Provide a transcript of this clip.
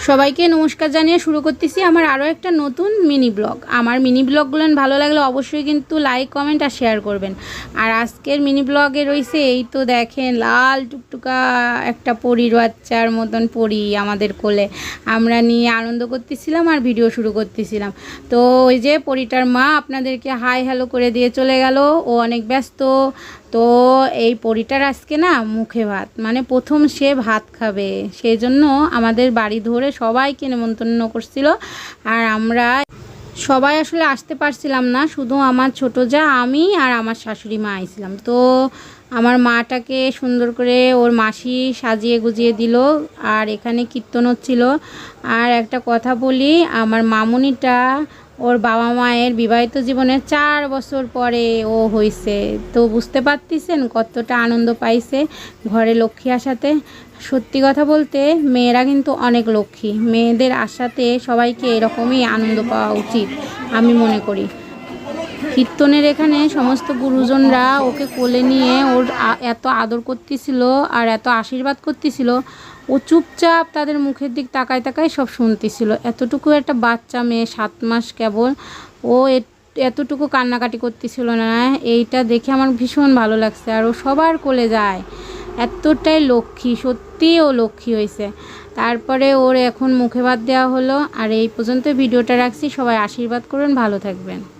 সবাইকে নমস্কার জানিয়ে শুরু করতেছি আমার আরও একটা নতুন মিনি ব্লগ। আমার মিনি ব্লগগুলো ভালো লাগলে অবশ্যই কিন্তু লাইক কমেন্ট আর শেয়ার করবেন। আর আজকের মিনি ব্লগে রয়েছে এই তো দেখেন লাল টুকটুকা একটা পরীর বাচ্চার মতন পরী আমাদের কোলে আমরা নিয়ে আনন্দ করতেছিলাম আর ভিডিও শুরু করতেছিলাম। তো ওই যে পরীটার মা আপনাদেরকে হাই হ্যালো করে দিয়ে চলে গেল, ও অনেক ব্যস্ত। তো এই পরীটার আজকে না মুখে ভাত, মানে প্রথম সে ভাত খাবে, সেই জন্য আমাদের বাড়ি ধরে সবাইকে নেমন্তন্ন করছিল। আর আমরা সবাই আসলে আসতে পারছিলাম না, শুধু আমার ছোটো যা, আমি আর আমার শাশুড়ি মা আইছিলাম। তো আমার মাটাকে সুন্দর করে ওর মাসি সাজিয়ে গুজিয়ে দিল, আর এখানে কীর্তন হচ্ছিল। আর একটা কথা বলি, আমার মামুনিটা ওর বাবা মায়ের বিবাহিত জীবনে 4 বছর পরে ও হয়েছে। তো বুঝতে পারতেছেন কতটা আনন্দ পাইছে ঘরে লক্ষ্মী আসাতে। সত্যি কথা বলতে মেয়েরা কিন্তু অনেক লক্ষ্মী, মেয়েদের আসাতে সবাইকে এরকমই আনন্দ পাওয়া উচিত আমি মনে করি। কীর্তনের এখানে সমস্ত গুরুজনরা ওকে কোলে নিয়ে ওর এত আদর করতেছিল আর এত আশীর্বাদ করতেছিল, ও চুপচাপ তাদের মুখের দিক তাকায় তাকায় সব শুনতেছিল। এতটুকু একটা বাচ্চা মেয়ে, 7 মাস কেবল, ও এতটুকু কান্নাকাটি করতেছিল না। এইটা দেখে আমার ভীষণ ভালো লাগছে। আর ও সবার কোলে যায়, এতটাই লক্ষ্মী, সত্যি ও লক্ষ্মী হয়েছে। তারপরে ওর এখন মুখে ভাত দেওয়া হলো। আর এই পর্যন্ত ভিডিওটা রাখছি, সবাই আশীর্বাদ করুন, ভালো থাকবেন।